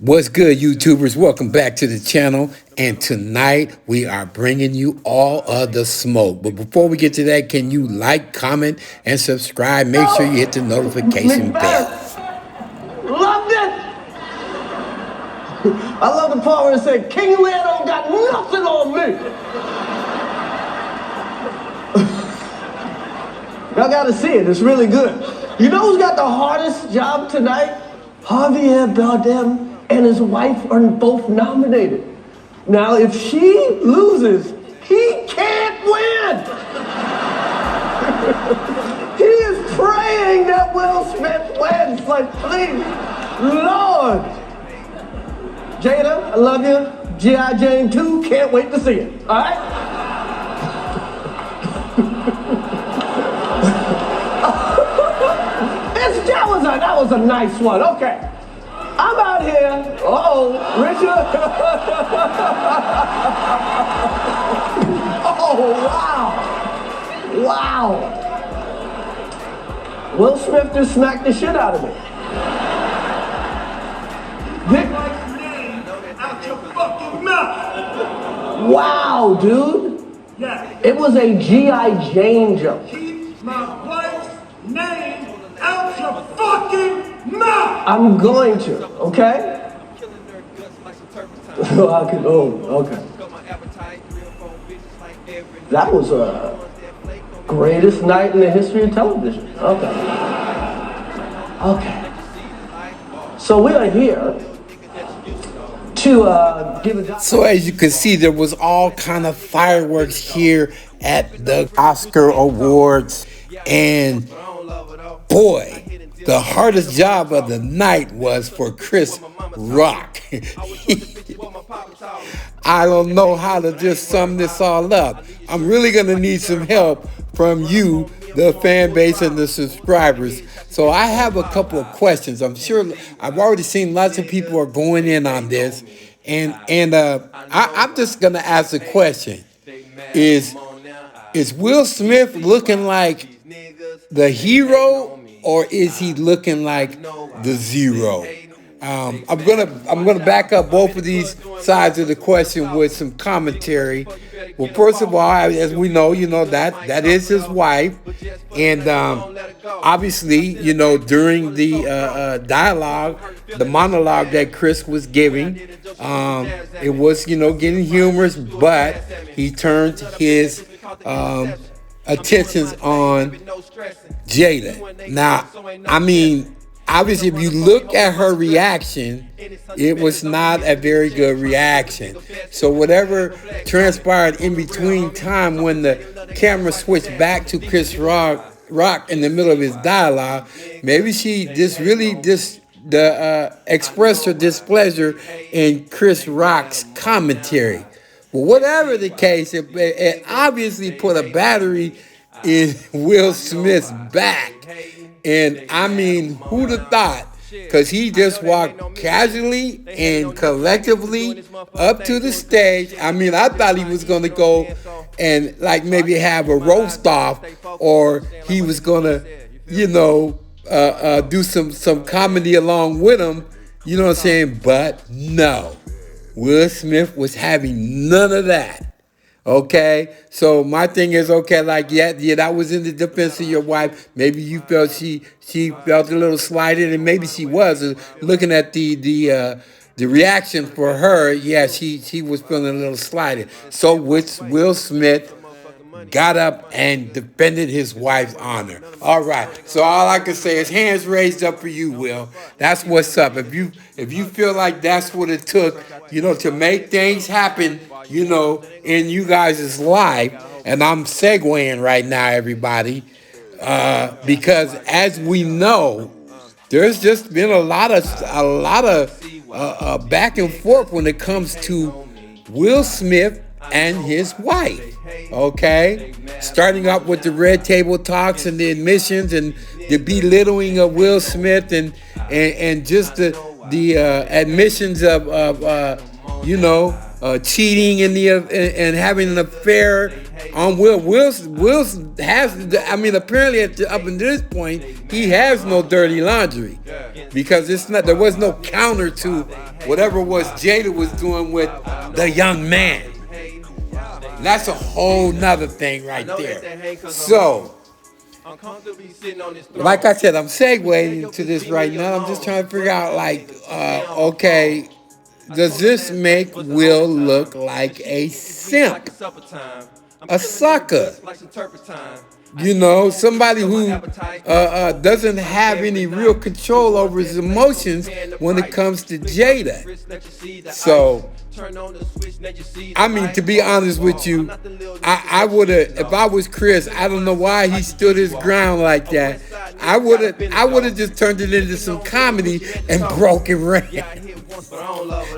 What's good, YouTubers? Welcome back to the channel. And tonight we are bringing you all of the smoke. But before we get to that, can you like, comment, and subscribe? Make sure you hit the notification bell. Loved it. I love the part where it said, King Lear don't got nothing on me. Y'all gotta see it. It's really good. You know who's got the hardest job tonight? Javier Bardem and his wife are both nominated. Now, if she loses, he can't win. He is praying that Will Smith wins. Like, please, Lord. Jada, I love you. G.I. Jane 2, can't wait to see it. All right? That was a nice one. Okay. I'm out here. Richard. Oh, wow. Wow. Will Smith just smacked the shit out of me. Out your fucking mouth. Wow, dude. Yeah. It was a G.I. Jane joke. Keep my wife's name out your fucking mouth! I'm going to, okay? Okay. That was a greatest night in the history of television. Okay. So we are here to give a... So as you can see, there was all kind of fireworks here at the Oscar Awards. And boy, the hardest job of the night was for Chris Rock. I don't know how to just sum this all up. I'm really going to need some help from you, the fan base and the subscribers. So I have a couple of questions. I'm sure I've already seen lots of people are going in on this. And I'm just going to ask a question. Is Will Smith looking like the hero, or is he looking like the zero? I'm gonna back up both of these sides of the question with some commentary. Well, first of all, as we know, that is his wife, and obviously, during the dialogue, the monologue that Chris was giving, it was getting humorous, but he turned his attentions on Jada. Now, I mean, obviously, if you look at her reaction, it was not a very good reaction. So whatever transpired in between time when the camera switched back to Chris Rock in the middle of his dialogue, maybe she just really expressed her displeasure in Chris Rock's commentary. Well, whatever the case, it obviously put a battery in Will Smith's back. And I mean, who'd have thought? Because he just walked casually and collectively up to the stage. I mean, I thought he was going to go and like maybe have a roast off, or he was going to, do some comedy along with him. You know what I'm saying? But no. Will Smith was having none of that. Okay, so my thing is, okay, like, yeah, that was in the defense of your wife. Maybe you felt she felt a little slighted, and maybe she was. Looking at the reaction for her, yeah, she was feeling a little slighted. So which Will Smith got up and defended his wife's honor. All right, so all I can say is hands raised up for you, Will. That's what's up. If you feel like that's what it took, to make things happen, in you guys' life, and I'm segueing right now, everybody, because as we know, there's just been a lot of back and forth when it comes to Will Smith and his wife. Okay, starting up with the red table talks and the admissions and the belittling of Will Smith and just the admissions of cheating and having an affair on Will. Will has, I mean, apparently up until this point, he has no dirty laundry, because there was no counter to whatever was Jada was doing with the young man. That's a whole nother thing right there. So, like I said, I'm segueing into this right now. I'm just trying to figure out, like, okay, does this make Will look like a simp, a sucker? You know, somebody who doesn't have any real control over his emotions when it comes to Jada. So, I mean, to be honest with you, I would have, if I was Chris, I don't know why he stood his ground like that. I would have just turned it into some comedy and broken ran.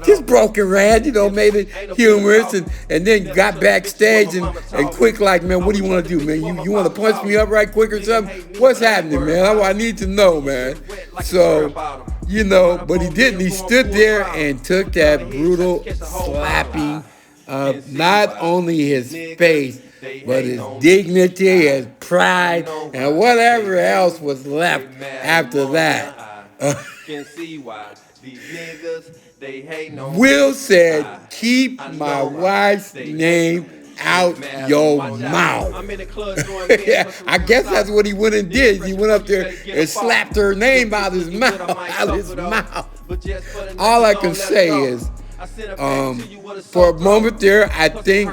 Just broken ran, you know, made it humorous and then got backstage and quick like, man, what do you want to do, man? You want to punch me up right quick or something? What's happening, man? I need to know, man. So, you know, but he didn't. He stood there and took that brutal slapping of not only his face, but his dignity, his pride, and whatever else was left after that. Will said, keep my wife's name out your mouth. Yeah, I guess that's what he went and did. He went up there and slapped her name out his mouth. All I can say is, for a moment there, I think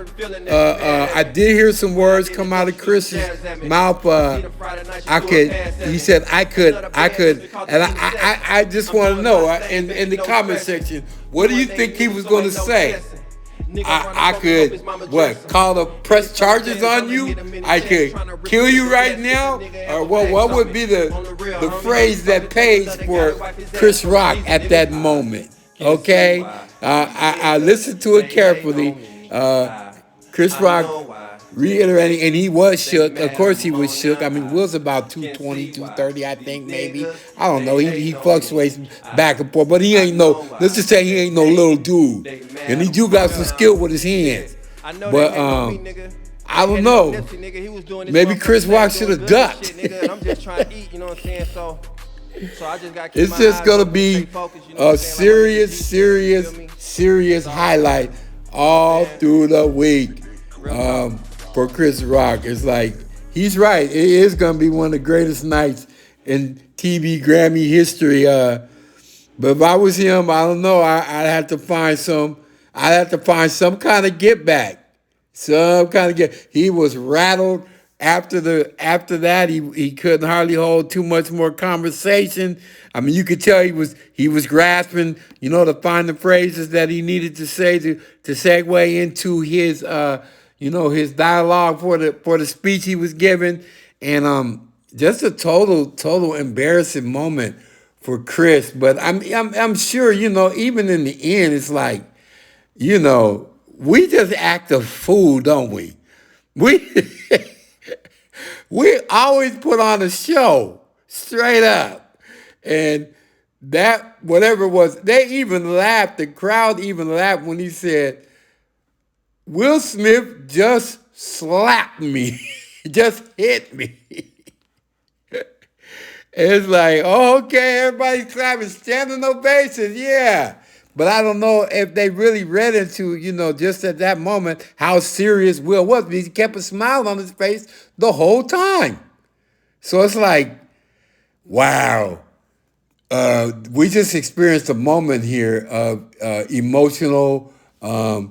I did hear some words come out of Chris's mouth. He said I could, and I just want to know in the comment section, what do you think he was going to say? I could, what, call the press charges on you? I could kill you right now? Or what would be the phrase that pays for Chris Rock at that moment? Okay? I listened to it carefully. Chris Rock reiterating, and he was shook. Of course he was shook. I mean, Will's about 220, 230, I think, maybe. I don't know. He fluctuates back and forth, but he ain't let's just say he ain't no little dude. And he do got some skill with his hands. But, I don't know. Maybe Chris Rock should have ducked. It's just going to be a serious highlight all through the week for Chris Rock. It's like, he's right. It is going to be one of the greatest nights in TV Grammy history. But if I was him, I don't know. I'd have to find some kind of get back. He was rattled. After that, he couldn't hardly hold too much more conversation. I mean, you could tell he was grasping, you know, to find the phrases that he needed to say to segue into his his dialogue for the speech he was giving, and just a total embarrassing moment for Chris. But I'm sure, you know, even in the end, it's like, you know, we just act a fool, don't we? We always put on a show, straight up. And that, whatever it was, they even laughed, the crowd even laughed when he said, Will Smith just slapped me, just hit me. It's like, oh, okay, everybody's clapping, standing ovations, yeah. But I don't know if they really read into, you know, just at that moment, how serious Will was. He kept a smile on his face the whole time. So it's like, wow. We just experienced a moment here of emotional, so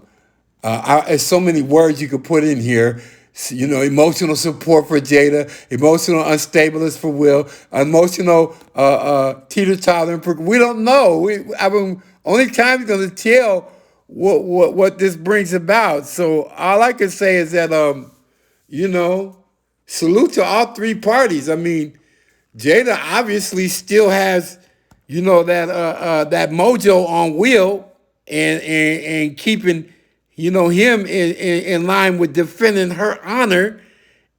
many words you could put in here. You know, emotional support for Jada, emotional unstableness for Will, emotional teeter-tottering for, we don't know. Only time is going to tell what this brings about. So all I can say is that, you know, salute to all three parties. I mean, Jada obviously still has, you know, that mojo on Will and keeping, you know, him in line with defending her honor.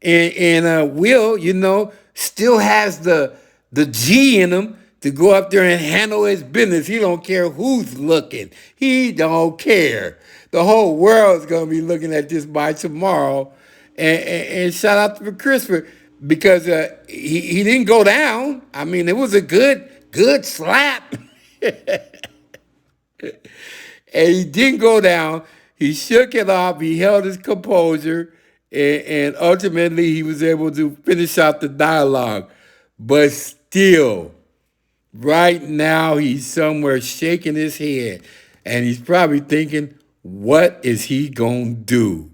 And Will, you know, still has the G in him to go up there and handle his business. He don't care who's looking. He don't care. The whole world's going to be looking at this by tomorrow. And shout out to Chris because he didn't go down. I mean, it was a good slap. And he didn't go down. He shook it off. He held his composure, and ultimately he was able to finish out the dialogue. But still, right now he's somewhere shaking his head, and he's probably thinking, "What is he gonna do?"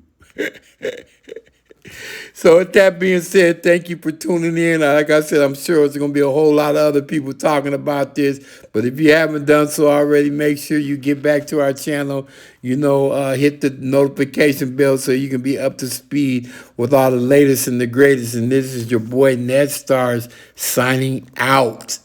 So with that being said, thank you for tuning in. Like I said, I'm sure there's going to be a whole lot of other people talking about this. But if you haven't done so already, make sure you get back to our channel. Hit the notification bell so you can be up to speed with all the latest and the greatest. And this is your boy NetStars signing out.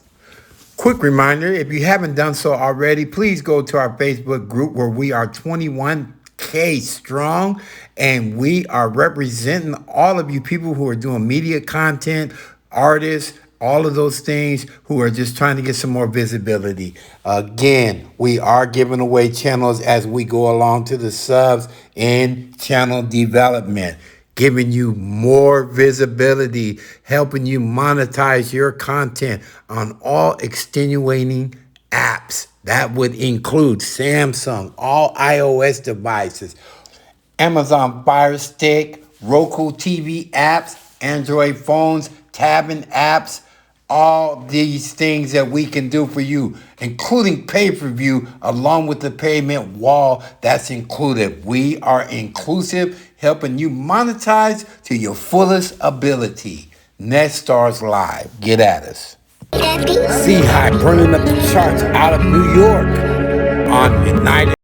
Quick reminder, if you haven't done so already, please go to our Facebook group where we are 21K strong, and we are representing all of you people who are doing media content, artists, all of those things, who are just trying to get some more visibility. Again, we are giving away channels as we go along to the subs and channel development, giving you more visibility, helping you monetize your content on all extenuating apps. That would include Samsung, all iOS devices, Amazon Fire Stick, Roku TV apps, Android phones, tabbing apps, all these things that we can do for you, including pay-per-view, along with the payment wall that's included. We are inclusive, helping you monetize to your fullest ability. NetStars Live. Get at us. See High burning up the charts out of New York on United